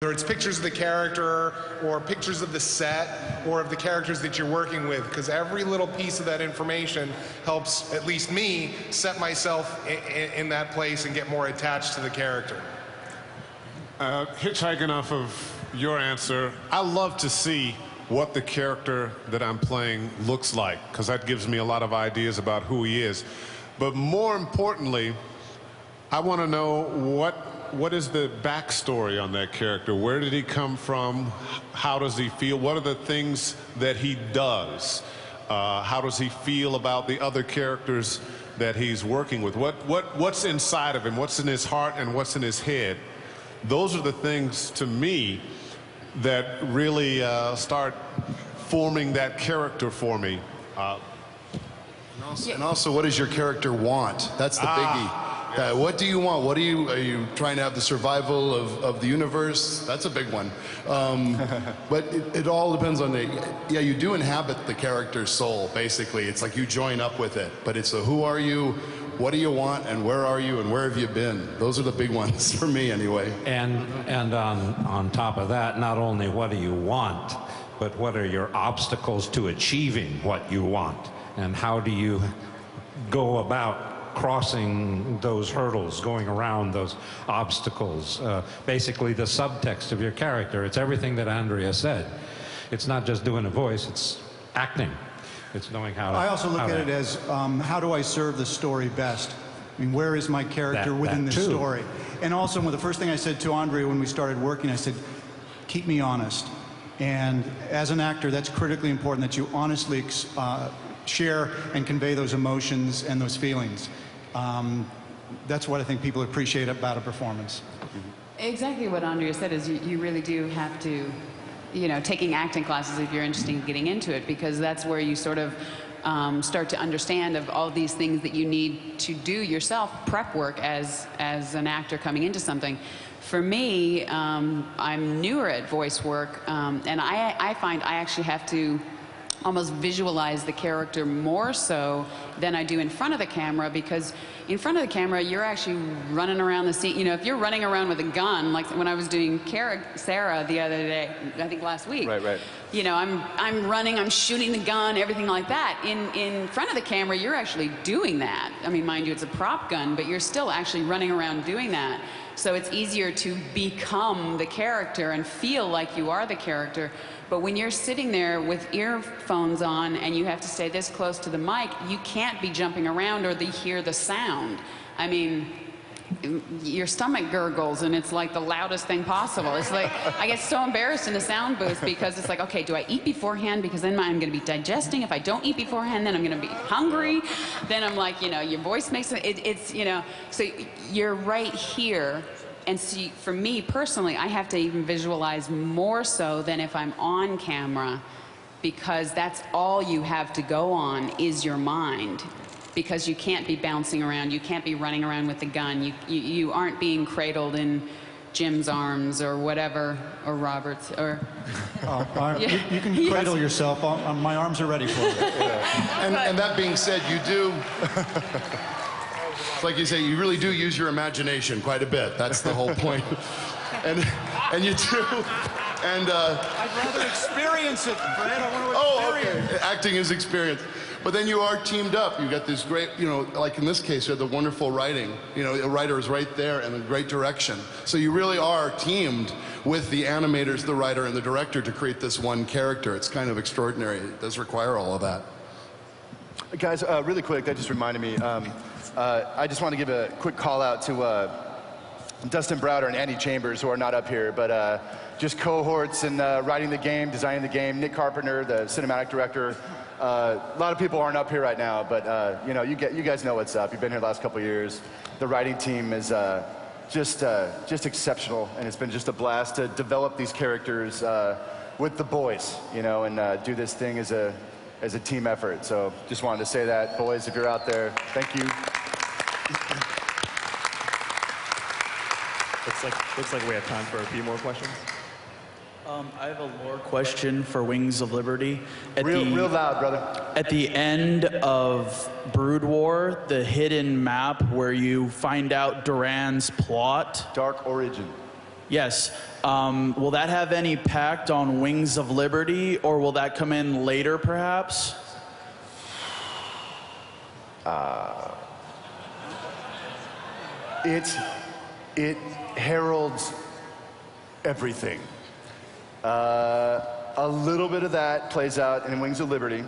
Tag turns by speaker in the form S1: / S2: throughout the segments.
S1: Whether it's pictures of the character or pictures of the set or of the characters that you're working with, because every little piece of that information helps, at least me, set myself in that place and get more attached to the character.
S2: Hitchhiking off of your answer, I love to see what the character that I'm playing looks like, because that gives me a lot of ideas about who he is. But more importantly, I want to know what is the backstory on that character? Where did he come from? How does he feel? What are the things that he does? How does he feel about the other characters that he's working with? What's inside of him? What's in his heart and what's in his head? Those are the things, to me, that really start forming that character for me.
S3: And also, what does your character want? That's the biggie. What do you want? Are you trying to have the survival of the universe? That's a big one. But it all depends on yeah, you do inhabit the character's soul, basically. It's like you join up with it. But it's a who are you, what do you want, and where are you, and where have you been? Those are the big ones for me, anyway.
S4: And on top of that, not only what do you want, but what are your obstacles to achieving what you want? And how do you go about crossing those hurdles, going around those obstacles? Basically, the subtext of your character. It's everything that Andrea said. It's not just doing a voice, it's acting. It's knowing how to...
S5: I also look at it as, how do I serve the story best? I mean, where is my character within the story? And also, the first thing I said to Andrea when we started working, I said, keep me honest. And as an actor, that's critically important, that you honestly share and convey those emotions and those feelings. That's what I think people appreciate about a performance.
S6: Exactly what Andrea said is you really do have to, taking acting classes if you're interested in getting into it, because that's where you sort of start to understand of all these things that you need to do yourself, prep work as an actor coming into something. For me, I'm newer at voice work, and I find I actually have to almost visualize the character more so than I do in front of the camera, because in front of the camera you're actually running around the scene. If you're running around with a gun, like when I was doing Sarah the other day, I think last week.
S7: Right.
S6: I'm running, I'm shooting the gun, everything like that. In front of the camera, you're actually doing that. I mean, mind you, it's a prop gun, but you're still actually running around doing that. So it's easier to become the character and feel like you are the character. But when you're sitting there with earphones on and you have to stay this close to the mic, you can't be jumping around or hear the sound. I mean, your stomach gurgles and it's like the loudest thing possible. It's like, I get so embarrassed in the sound booth because it's like, okay, do I eat beforehand? Because then I'm going to be digesting. If I don't eat beforehand, then I'm going to be hungry. Then I'm like, your voice makes it, so you're right here. And see, for me personally, I have to even visualize more so than if I'm on camera, because that's all you have to go on is your mind. Because you can't be bouncing around, you can't be running around with the gun, you aren't being cradled in Jim's arms or whatever, or Robert's, or...
S5: You can cradle yourself, my arms are ready for you.
S3: And that being said, you do... Like you say, you really do use your imagination quite a bit. That's the whole point. And you do. And
S5: I'd rather experience it, Fred. I want to experience.
S3: Okay. Acting is experience. But then you are teamed up. You got this great, like in this case, you have the wonderful writing. A writer is right there and a great direction. So you really are teamed with the animators, the writer, and the director to create this one character. It's kind of extraordinary. It does require all of that.
S7: Guys, really quick, that just reminded me. I just want to give a quick call out to Dustin Browder and Andy Chambers, who are not up here, but just cohorts in writing the game, designing the game. Nick Carpenter, the cinematic director. A lot of people aren't up here right now, but you guys know what's up. You've been here the last couple of years. The writing team is just exceptional, and it's been just a blast to develop these characters with the boys, and do this thing as a team effort. So just wanted to say that, boys, if you're out there, thank you.
S8: Looks like we have time for a few more questions. I have a lore question for Wings of Liberty.
S7: Real loud, brother.
S8: At the end of Brood War, the hidden map where you find out Duran's plot.
S7: Dark Origin.
S8: Yes. Will that have any impact on Wings of Liberty, or will that come in later, perhaps?
S7: It heralds everything. A little bit of that plays out in Wings of Liberty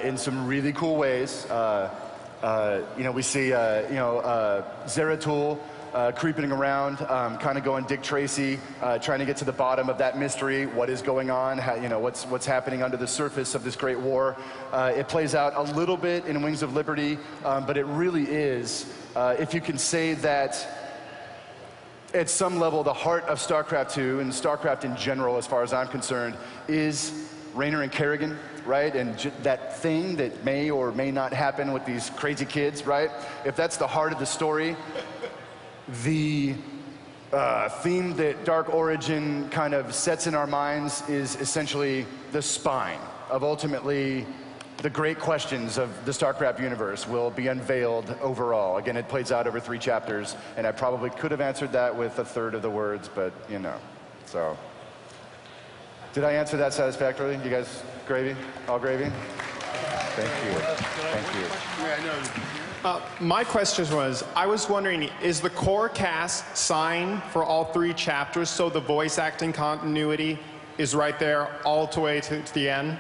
S7: in some really cool ways. We see, Zeratul creeping around, kind of going Dick Tracy, trying to get to the bottom of that mystery. What is going on? How, what's happening under the surface of this great war? It plays out a little bit in Wings of Liberty, but it really is, if you can say that at some level, the heart of StarCraft II and StarCraft in general, as far as I'm concerned, is Raynor and Kerrigan, right? And that thing that may or may not happen with these crazy kids, right? If that's the heart of the story, the theme that Dark Origin kind of sets in our minds is essentially the spine of ultimately the great questions of the StarCraft universe will be unveiled overall. Again, it plays out over 3 chapters, and I probably could have answered that with a third of the words, but so. Did I answer that satisfactorily? You guys gravy? All gravy? Thank you. Thank you.
S9: My question was, I was wondering, is the core cast signed for all 3 chapters so the voice acting continuity is right there all the way to the end?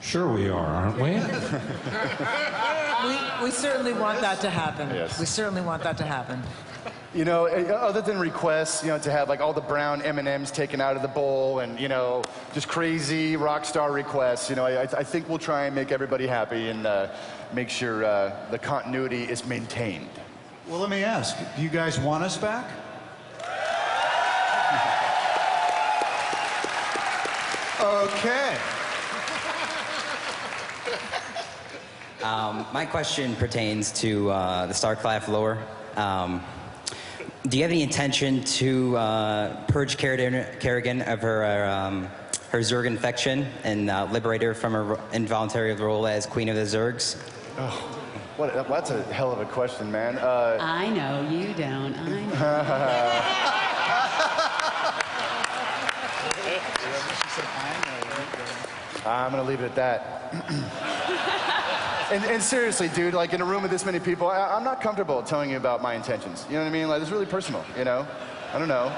S4: Sure we are, aren't we?
S10: We certainly want that to happen.
S7: Yes.
S10: We certainly want that to happen.
S7: Other than requests, to have like all the brown M&Ms taken out of the bowl and, just crazy rock star requests, I think we'll try and make everybody happy and make sure the continuity is maintained.
S5: Well, let me ask, do you guys want us back? Okay.
S11: My question pertains to the StarCraft lore. Do you have any intention to purge Kerrigan of her Zerg infection and liberate her from her involuntary role as Queen of the Zergs?
S7: Oh, that's a hell of a question, man.
S6: I know, you don't. I know.
S7: I'm going to leave it at that. And seriously, dude, like in a room with this many people, I'm not comfortable telling you about my intentions. You know what I mean? Like, it's really personal, I don't know.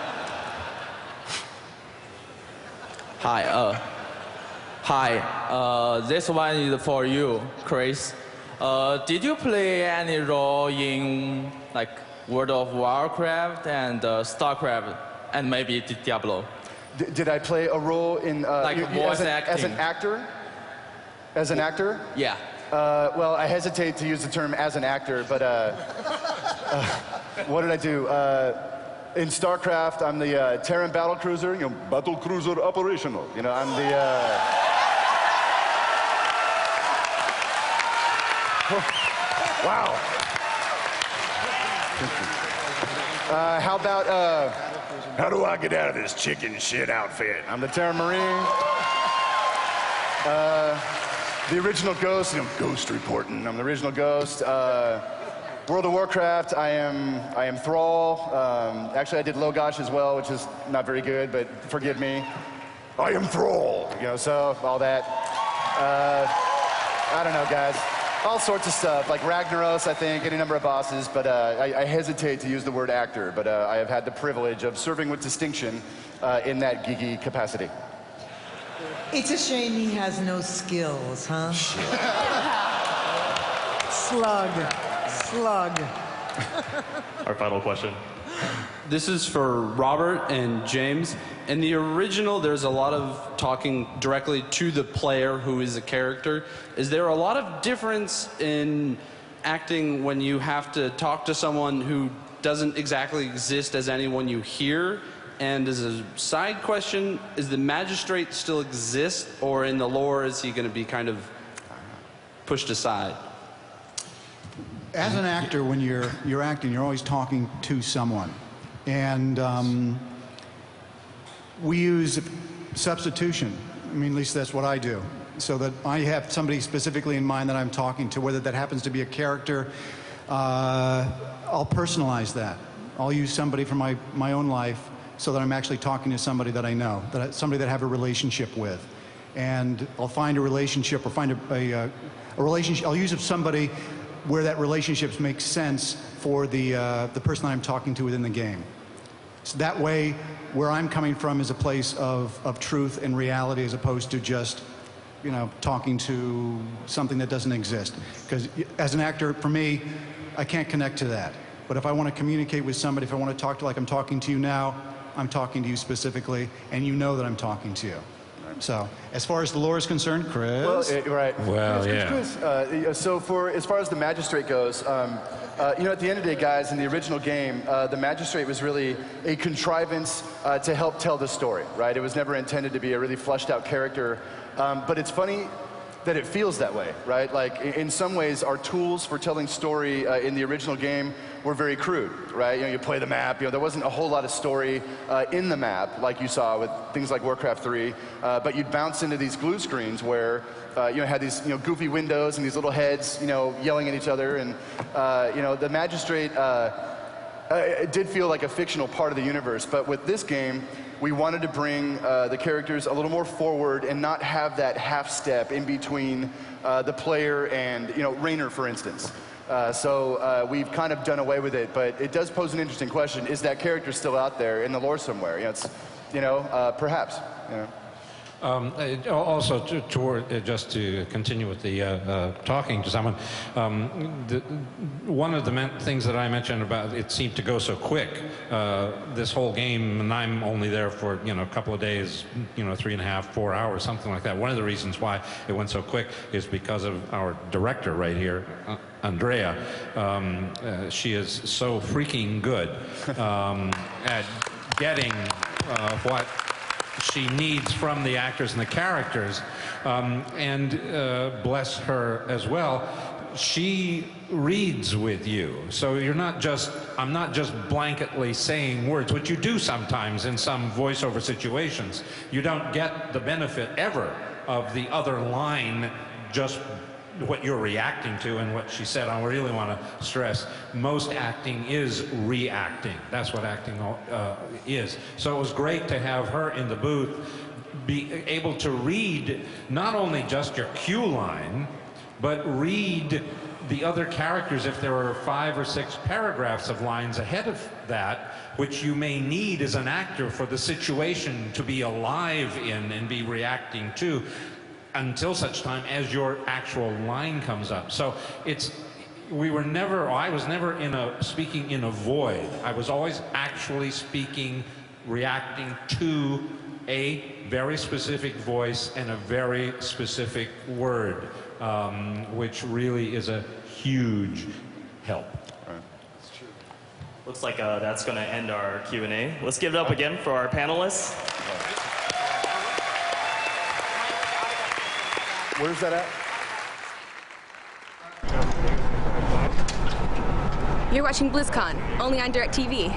S12: Hi, this one is for you, Chris. Did you play any role in, like, World of Warcraft and StarCraft, and maybe Diablo?
S7: Did I play a role in...
S12: like voice acting.
S7: As an actor? As an actor?
S12: Yeah.
S7: Well, I hesitate to use the term as an actor, but what did I do? In StarCraft, I'm the Terran battlecruiser, battlecruiser operational. I'm the... Wow. How about, how do I get out of this chicken shit outfit? I'm the Terran Marine. The original Ghost, Ghost reporting. I'm the original Ghost. World of Warcraft, I am Thrall. Actually, I did Logosh as well, which is not very good, but forgive me. I am Thrall. So all that. I don't know, guys. All sorts of stuff, like Ragnaros, I think, any number of bosses, but I hesitate to use the word actor, but I have had the privilege of serving with distinction in that geeky capacity.
S10: It's a shame he has no skills, huh? Slug.
S13: Our final question. This is for Robert and James. In the original, there's a lot of talking directly to the player who is a character. Is there a lot of difference in acting when you have to talk to someone who doesn't exactly exist as anyone you hear? And as a side question, is the magistrate still exist, or in the lore is he going to be kind of pushed aside?
S5: As an actor, when you're acting, you're always talking to someone. And we use substitution. At least that's what I do. So that I have somebody specifically in mind that I'm talking to, whether that happens to be a character, I'll personalize that. I'll use somebody from my own life so that I'm actually talking to somebody that I know, somebody that I have a relationship with. And I'll find a relationship or find a relationship. I'll use somebody where that relationship makes sense for the person that I'm talking to within the game. So that way, where I'm coming from is a place of truth and reality as opposed to just, you know, talking to something that doesn't exist. Because as an actor, for me, I can't connect to that. But if I want to communicate with somebody, if I want to talk to, like I'm talking to you now, I'm talking to you specifically, and you know that I'm talking to you. So, as far as the lore is concerned, Chris?
S7: Well, right.
S4: Well, yeah.
S7: Chris, so as far as the Magistrate goes, you know, at the end of the day, guys, in the original game, the Magistrate was really a contrivance to help tell the story, right? It was never intended to be a really fleshed out character. But it's funny that it feels that way, right? Like, in some ways, our tools for telling story in the original game were very crude, right? You know, you play the map, you know, there wasn't a whole lot of story in the map, like you saw with things like Warcraft 3, but you'd bounce into these glue screens where, you know, had these, you know, goofy windows and these little heads, you know, yelling at each other, and, you know, the Magistrate, it did feel like a fictional part of the universe, but with this game, we wanted to bring the characters a little more forward and not have that half step in between the player and, you know, Raynor, for instance. So we've kind of done away with it, but it does pose an interesting question. Is that character still out there in the lore somewhere? You know, it's, you know, perhaps, you know.
S4: Also, just to continue with the talking to someone, one of the things that I mentioned about it seemed to go so quick, this whole game, and I'm only there for, you know, a couple of days, you know, 3.5, 4 hours, something like that. One of the reasons why it went so quick is because of our director right here, Andrea. She is so freaking good at getting what she needs from the actors and the characters, and bless her as well, she reads with you. So you're not just, I'm not just blanketly saying words, which you do sometimes in some voiceover situations. You don't get the benefit ever of the other line, just what you're reacting to and what she said. I really want to stress, most acting is reacting. That's what acting is. So it was great to have her in the booth, be able to read not only just your cue line, but read the other characters if there are 5 or 6 paragraphs of lines ahead of that, which you may need as an actor for the situation to be alive in and be reacting to, until such time as your actual line comes up. So it's, we were never, I was never speaking in a void. I was always actually speaking, reacting to a very specific voice and a very specific word, which really is a huge help.
S14: Right. That's true. Looks like that's going to end our Q&A. Let's give it up again for our panelists.
S7: Where's that at?
S15: You're watching BlizzCon, only on DirecTV.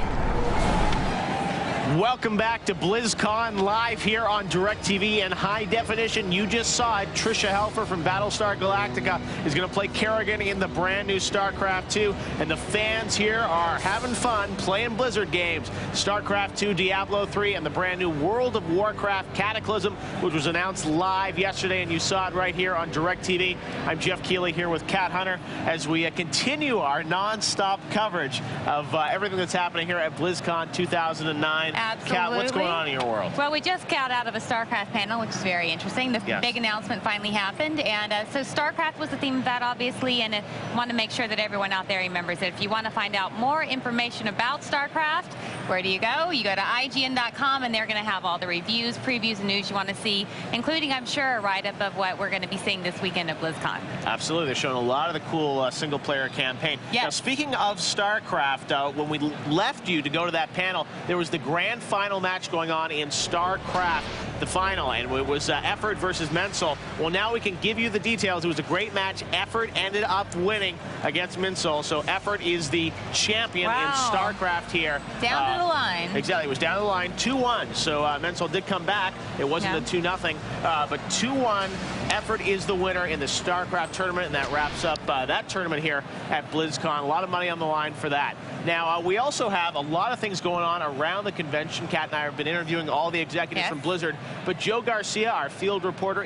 S16: Welcome back to BlizzCon, live here on DirecTV in high definition. You just saw it. Tricia Helfer from Battlestar Galactica is going to play Kerrigan in the brand new StarCraft 2. And the fans here are having fun playing Blizzard games. StarCraft 2, Diablo 3, and the brand new World of Warcraft Cataclysm, which was announced live yesterday, and you saw it right here on DirecTV. I'm Jeff Keighley here with Kat Hunter as we continue our non-stop coverage of everything that's happening here at BlizzCon 2009.
S17: Absolutely.
S16: Kat, what's going on in your world?
S17: Well, we just got out of a StarCraft panel, which is very interesting. The big announcement finally happened, and so StarCraft was the theme of that, obviously, and I want to make sure that everyone out there remembers that if you want to find out more information about StarCraft, where do you go? You go to IGN.com, and they're going to have all the reviews, previews, and news you want to see, including, I'm sure, a write-up of what we're going to be seeing this weekend at BlizzCon.
S16: Absolutely. They're showing a lot of the cool single-player campaign.
S17: Yes.
S16: Now, speaking of StarCraft, when we left you to go to that panel, there was the grand final match going on in StarCraft the final, and it was Effort versus Mensel. Well, now we can give you the details. It was a great match. Effort ended up winning against Mensel, so Effort is the champion in StarCraft here.
S17: Down to the line.
S16: Exactly, it was down to the line, 2-1. So Mensel did come back. It wasn't a 2-0, but 2-1. Effort is the winner in the StarCraft tournament, and that wraps up that tournament here at BlizzCon. A lot of money on the line for that. Now, we also have a lot of things going on around the convention. Kat and I have been interviewing all the executives from Blizzard, but Joe Garcia, our field reporter,